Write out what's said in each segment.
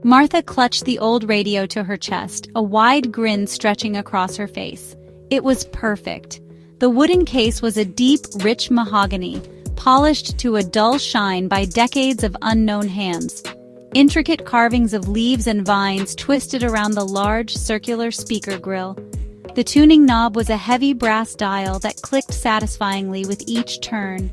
Martha clutched the old radio to her chest, a wide grin stretching across her face. It was perfect. The wooden case was a deep, rich mahogany, polished to a dull shine by decades of unknown hands. Intricate carvings of leaves and vines twisted around the large, circular speaker grill. The tuning knob was a heavy brass dial that clicked satisfyingly with each turn.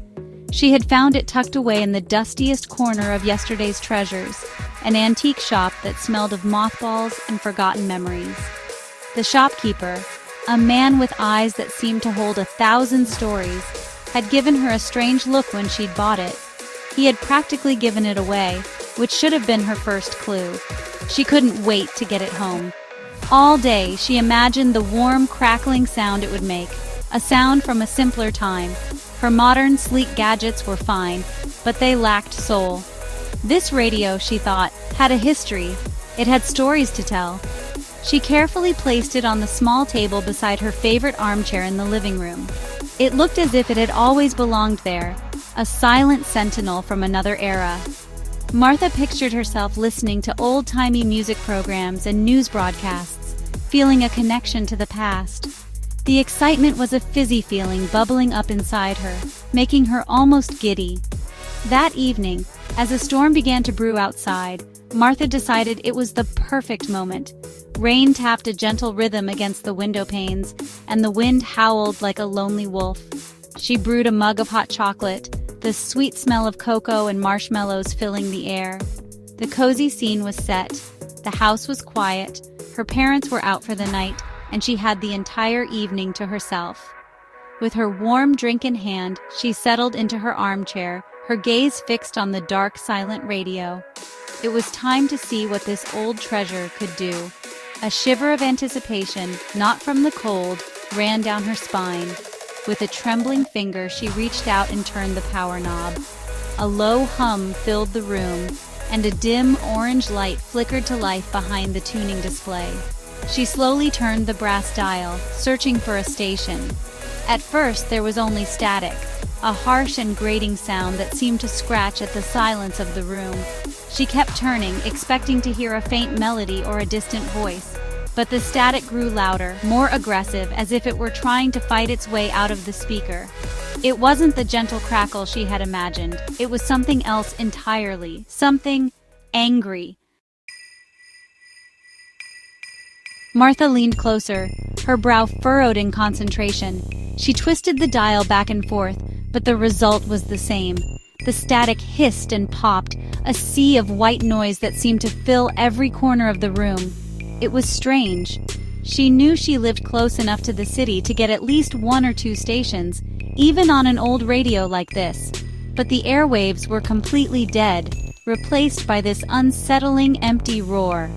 She had found it tucked away in the dustiest corner of yesterday's treasures, an antique shop that smelled of mothballs and forgotten memories. The shopkeeper, a man with eyes that seemed to hold 1,000 stories, had given her a strange look when she'd bought it. He had practically given it away, which should have been her first clue. She couldn't wait to get it home. All day, she imagined the warm, crackling sound it would make, a sound from a simpler time. Her modern, sleek gadgets were fine, but they lacked soul. This radio, she thought, had a history. It had stories to tell. She carefully placed it on the small table beside her favorite armchair in the living room. It looked as if it had always belonged there, a silent sentinel from another era. Martha pictured herself listening to old-timey music programs and news broadcasts, feeling a connection to the past. The excitement was a fizzy feeling bubbling up inside her, making her almost giddy. That evening, as a storm began to brew outside, Martha decided it was the perfect moment. Rain tapped a gentle rhythm against the window panes, and the wind howled like a lonely wolf. She brewed a mug of hot chocolate, the sweet smell of cocoa and marshmallows filling the air. The cozy scene was set. The house was quiet. Her parents were out for the night, and she had the entire evening to herself. With her warm drink in hand, she settled into her armchair, her gaze fixed on the dark, silent radio. It was time to see what this old treasure could do. A shiver of anticipation, not from the cold, ran down her spine. With a trembling finger, she reached out and turned the power knob. A low hum filled the room, and a dim orange light flickered to life behind the tuning display. She slowly turned the brass dial, searching for a station. At first, there was only static, a harsh and grating sound that seemed to scratch at the silence of the room. She kept turning, expecting to hear a faint melody or a distant voice. But the static grew louder, more aggressive, as if it were trying to fight its way out of the speaker. It wasn't the gentle crackle she had imagined. It was something else entirely. Something angry. Martha leaned closer, her brow furrowed in concentration. She twisted the dial back and forth, but the result was the same. The static hissed and popped, a sea of white noise that seemed to fill every corner of the room. It was strange. She knew she lived close enough to the city to get at least 1 or 2 stations, even on an old radio like this. But the airwaves were completely dead, replaced by this unsettling, empty roar.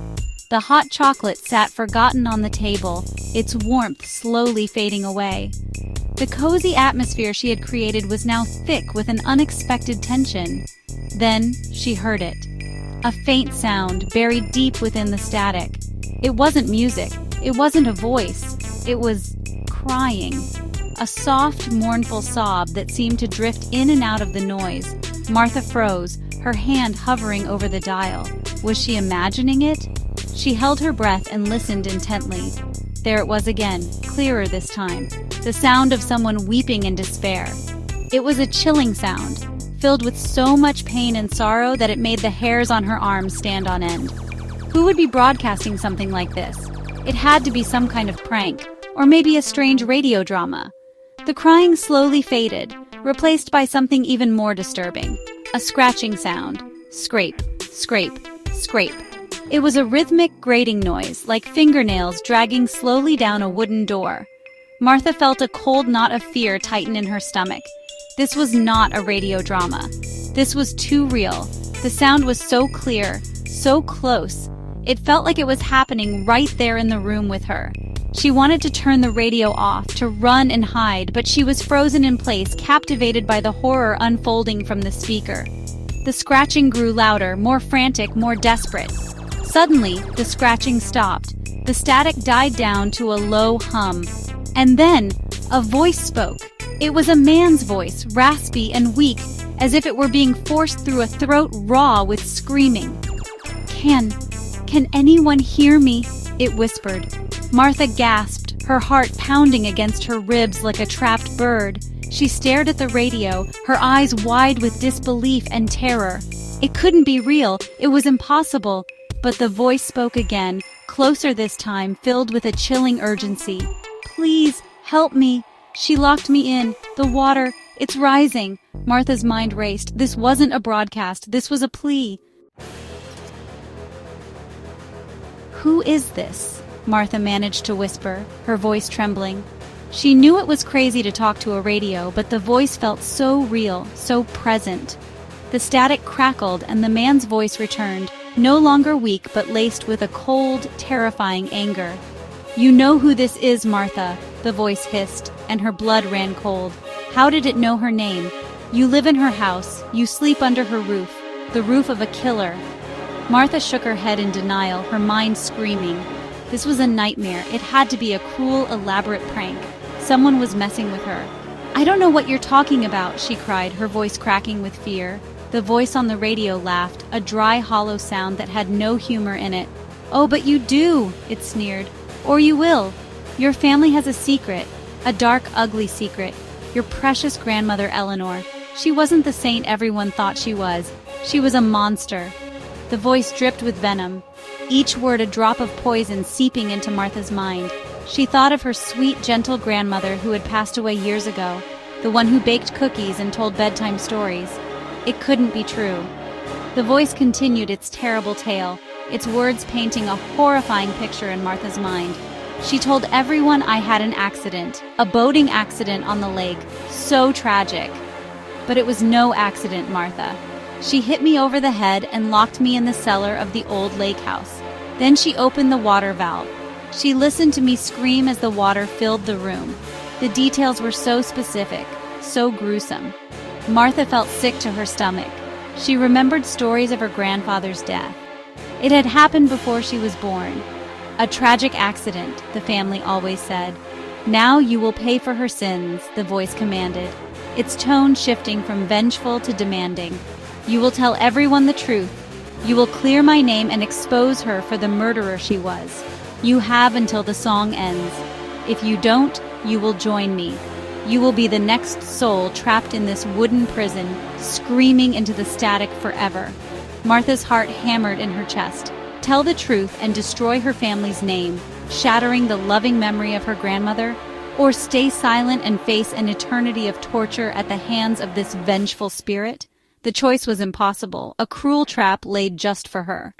The hot chocolate sat forgotten on the table, its warmth slowly fading away. The cozy atmosphere she had created was now thick with an unexpected tension. Then she heard it. A faint sound buried deep within the static. It wasn't music. It wasn't a voice. It was crying. A soft, mournful sob that seemed to drift in and out of the noise. Martha froze, her hand hovering over the dial. Was she imagining it? She held her breath and listened intently. There it was again, clearer this time. The sound of someone weeping in despair. It was a chilling sound, filled with so much pain and sorrow that it made the hairs on her arms stand on end. Who would be broadcasting something like this? It had to be some kind of prank, or maybe a strange radio drama. The crying slowly faded, replaced by something even more disturbing. A scratching sound. Scrape, scrape, scrape. It was a rhythmic grating noise, like fingernails dragging slowly down a wooden door. Martha felt a cold knot of fear tighten in her stomach. This was not a radio drama. This was too real. The sound was so clear, so close. It felt like it was happening right there in the room with her. She wanted to turn the radio off, to run and hide, but she was frozen in place, captivated by the horror unfolding from the speaker. The scratching grew louder, more frantic, more desperate. Suddenly, the scratching stopped. The static died down to a low hum. And then, a voice spoke. It was a man's voice, raspy and weak, as if it were being forced through a throat raw with screaming. "Can anyone hear me?" it whispered. Martha gasped, her heart pounding against her ribs like a trapped bird. She stared at the radio, her eyes wide with disbelief and terror. It couldn't be real, it was impossible. But the voice spoke again, closer this time, filled with a chilling urgency. "Please, help me. She locked me in. The water, it's rising." Martha's mind raced. This wasn't a broadcast, this was a plea. "Who is this?" Martha managed to whisper, her voice trembling. She knew it was crazy to talk to a radio, but the voice felt so real, so present. The static crackled and the man's voice returned, no longer weak but laced with a cold, terrifying anger. "You know who this is, Martha," the voice hissed, and her blood ran cold. How did it know her name? "You live in her house, you sleep under her roof, the roof of a killer." Martha shook her head in denial, her mind screaming. This was a nightmare. It had to be a cruel, elaborate prank. Someone was messing with her. "I don't know what you're talking about," she cried, her voice cracking with fear. The voice on the radio laughed, a dry, hollow sound that had no humor in it. "Oh, but you do," it sneered. "Or you will. Your family has a secret, a dark, ugly secret. Your precious grandmother Eleanor. She wasn't the saint everyone thought she was. She was a monster." The voice dripped with venom, each word a drop of poison seeping into Martha's mind. She thought of her sweet, gentle grandmother who had passed away years ago, the one who baked cookies and told bedtime stories. It couldn't be true. The voice continued its terrible tale, its words painting a horrifying picture in Martha's mind. "She told everyone I had an accident, a boating accident on the lake. So tragic." But it was no accident, Martha. "She hit me over the head and locked me in the cellar of the old lake house. Then she opened the water valve. She listened to me scream as the water filled the room. The details were so specific, so gruesome." Martha felt sick to her stomach. She remembered stories of her grandfather's death. It had happened before she was born. "A tragic accident," the family always said. "Now you will pay for her sins," the voice commanded, its tone shifting from vengeful to demanding. "You will tell everyone the truth. You will clear my name and expose her for the murderer she was. You have until the song ends. If you don't, you will join me. You will be the next soul trapped in this wooden prison, screaming into the static forever." Martha's heart hammered in her chest. Tell the truth and destroy her family's name, shattering the loving memory of her grandmother, or stay silent and face an eternity of torture at the hands of this vengeful spirit? The choice was impossible, a cruel trap laid just for her.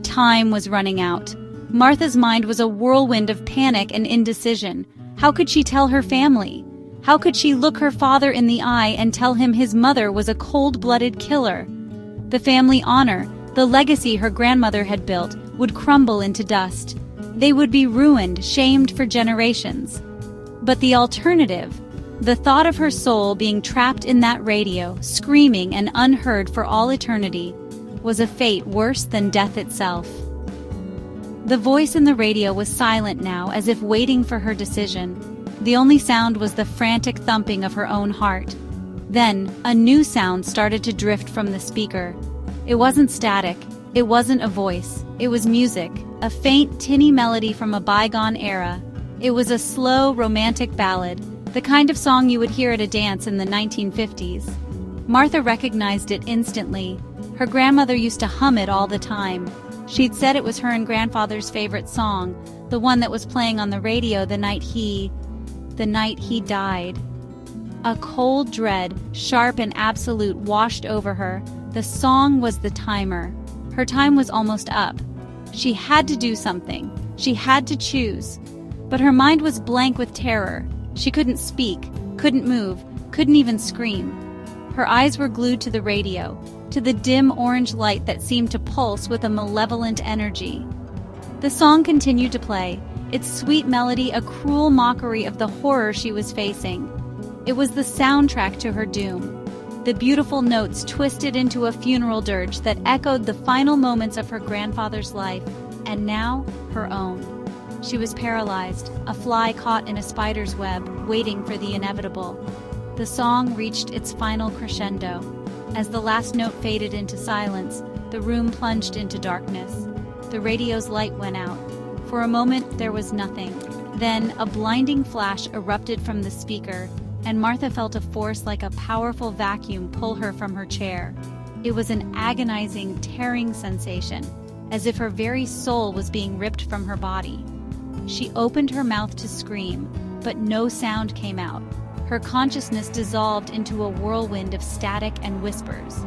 Time was running out. Martha's mind was a whirlwind of panic and indecision. How could she tell her family? How could she look her father in the eye and tell him his mother was a cold-blooded killer? The family honor, the legacy her grandmother had built, would crumble into dust. They would be ruined, shamed for generations. But the alternative, the thought of her soul being trapped in that radio, screaming and unheard for all eternity, was a fate worse than death itself. The voice in the radio was silent now, as if waiting for her decision. The only sound was the frantic thumping of her own heart. Then, a new sound started to drift from the speaker. It wasn't static. It wasn't a voice. It was music, a faint, tinny melody from a bygone era. It was a slow, romantic ballad, the kind of song you would hear at a dance in the 1950s. Martha recognized it instantly. Her grandmother used to hum it all the time. She'd said it was her and grandfather's favorite song, the one that was playing on the radio the night he died. A cold dread, sharp and absolute, washed over her. The song was the timer. Her time was almost up. She had to do something. She had to choose. But her mind was blank with terror. She couldn't speak, couldn't move, couldn't even scream. Her eyes were glued to the radio, to the dim orange light that seemed to pulse with a malevolent energy. The song continued to play, its sweet melody a cruel mockery of the horror she was facing. It was the soundtrack to her doom. The beautiful notes twisted into a funeral dirge that echoed the final moments of her grandfather's life, and now her own. She was paralyzed, a fly caught in a spider's web, waiting for the inevitable. The song reached its final crescendo. As the last note faded into silence, the room plunged into darkness. The radio's light went out. For a moment, there was nothing. Then, a blinding flash erupted from the speaker, and Martha felt a force like a powerful vacuum pull her from her chair. It was an agonizing, tearing sensation, as if her very soul was being ripped from her body. She opened her mouth to scream, but no sound came out. Her consciousness dissolved into a whirlwind of static and whispers.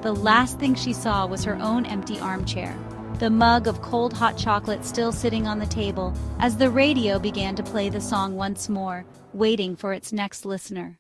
The last thing she saw was her own empty armchair, the mug of cold hot chocolate still sitting on the table as the radio began to play the song once more, waiting for its next listener.